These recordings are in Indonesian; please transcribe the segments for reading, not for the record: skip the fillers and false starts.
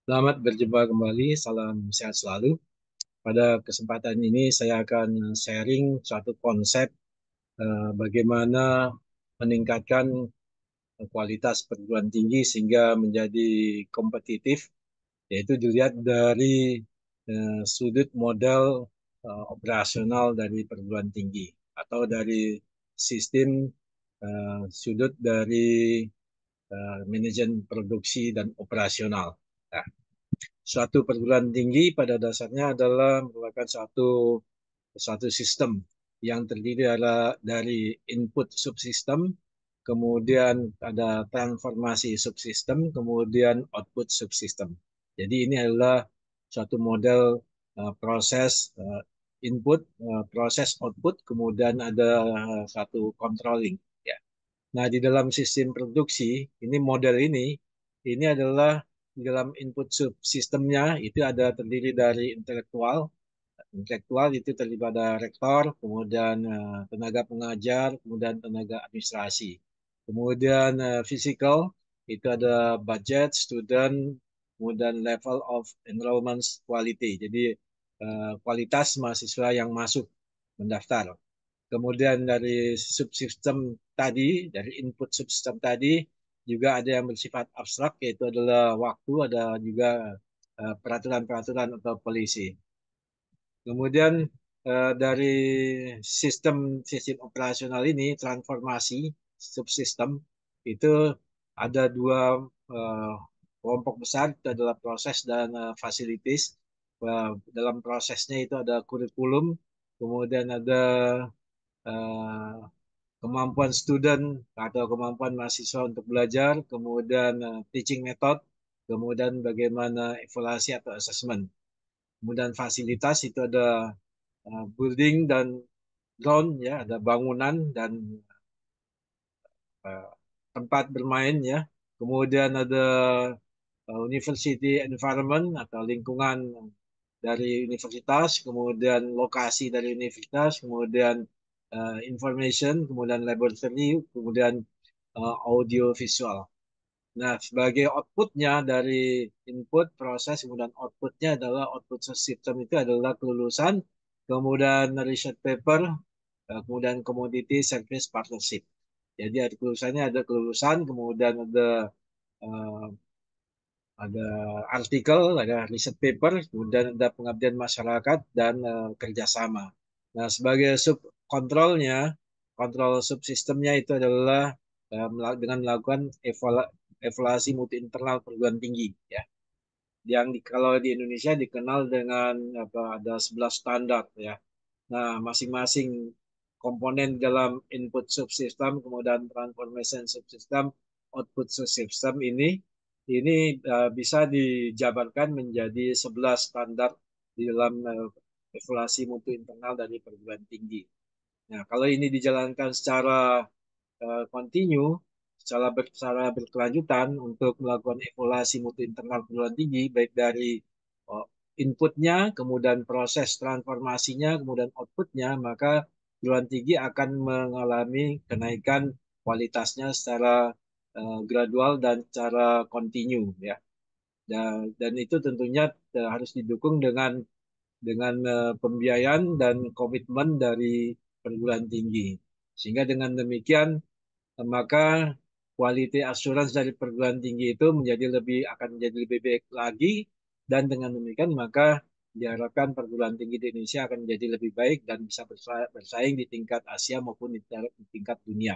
Selamat berjumpa kembali, salam sehat selalu. Pada kesempatan ini saya akan sharing suatu konsep bagaimana meningkatkan kualitas perguruan tinggi sehingga menjadi kompetitif, yaitu dilihat dari sudut model operasional dari perguruan tinggi atau dari sistem sudut dari manajemen produksi dan operasional. Nah, suatu perguruan tinggi pada dasarnya adalah merupakan suatu sistem yang terdiri dari input subsistem, kemudian ada transformasi subsistem, kemudian output subsistem. Jadi ini adalah suatu model proses input, proses output, kemudian ada satu controlling. Ya. Nah, di dalam sistem produksi, ini model ini adalah di dalam input subsistemnya itu ada terdiri dari intelektual. Intelektual itu terdiri pada rektor, kemudian tenaga pengajar, kemudian tenaga administrasi. Kemudian physical itu ada budget, student, kemudian level of enrollment quality. Jadi kualitas mahasiswa yang masuk mendaftar. Kemudian dari subsistem tadi, dari input subsistem tadi, juga ada yang bersifat abstrak, yaitu adalah waktu, ada juga peraturan-peraturan atau polisi. Kemudian dari sistem sistem operasional ini, transformasi subsistem, itu ada dua eh, kelompok besar, itu adalah proses dan facilities. Dalam prosesnya itu ada kurikulum, kemudian ada eh, kemampuan student atau kemampuan mahasiswa untuk belajar, kemudian teaching method, kemudian bagaimana evaluasi atau assessment. Kemudian fasilitas itu ada building dan ground, ya, ada bangunan dan uh, tempat bermain, ya. Kemudian ada university environment atau lingkungan dari universitas, kemudian lokasi dari universitas, kemudian information, kemudian laboratory, kemudian audio visual. Nah, sebagai outputnya dari input proses, kemudian outputnya adalah output system itu adalah kelulusan, kemudian research paper, kemudian commodity service partnership. Jadi ada kelulusannya, ada kelulusan, kemudian eh, ada artikel, ada research paper, kemudian ada pengabdian masyarakat dan kerjasama. Nah, sebagai sub kontrolnya, kontrol subsistemnya itu adalah dengan melakukan evaluasi mutu internal perguruan tinggi, ya. Yang kalau di Indonesia dikenal dengan apa, ada 11 standar, ya. Nah, masing-masing komponen dalam input subsystem, kemudian transformation subsystem, output subsystem ini bisa dijabarkan menjadi 11 standar di dalam evaluasi mutu internal dari perguruan tinggi. Nah, kalau ini dijalankan secara continue, secara berkelanjutan untuk melakukan evaluasi mutu internal perguruan tinggi, baik dari oh, inputnya, kemudian proses transformasinya, kemudian outputnya, maka perguruan tinggi akan mengalami kenaikan kualitasnya secara gradual dan secara continue, ya. Dan itu tentunya harus didukung dengan pembiayaan dan komitmen dari perguruan tinggi. Sehingga dengan demikian maka quality assurance dari perguruan tinggi itu akan menjadi lebih baik lagi, dan dengan demikian maka diharapkan perguruan tinggi di Indonesia akan menjadi lebih baik dan bisa bersaing di tingkat Asia maupun di tingkat dunia.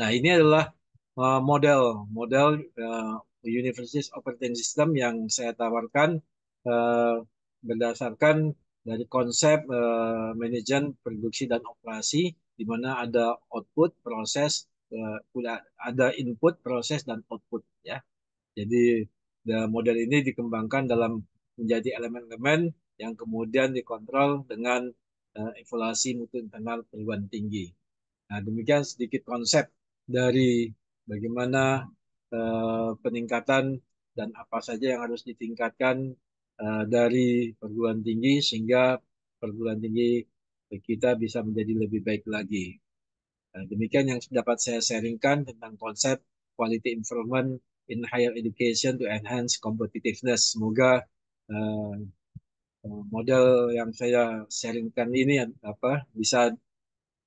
Nah, ini adalah model model uh, Universities Operating System yang saya tawarkan uh, berdasarkan dari konsep manajemen produksi dan operasi, di mana ada output, proses, ada input, proses, dan output, ya. Jadi model ini dikembangkan dalam menjadi elemen-elemen yang kemudian dikontrol dengan evaluasi mutu internal perguruan tinggi. Nah, demikian sedikit konsep dari bagaimana peningkatan dan apa saja yang harus ditingkatkan dari perguruan tinggi sehingga perguruan tinggi kita bisa menjadi lebih baik lagi. Nah, demikian yang dapat saya sharingkan tentang konsep quality improvement in higher education to enhance competitiveness. Semoga uh, model yang saya sharingkan ini apa bisa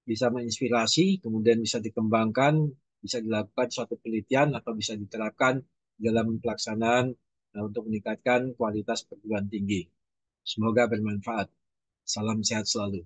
bisa menginspirasi, kemudian bisa dikembangkan, bisa dilakukan suatu penelitian atau bisa diterapkan dalam pelaksanaan untuk meningkatkan kualitas perguruan tinggi. Semoga bermanfaat. Salam sehat selalu.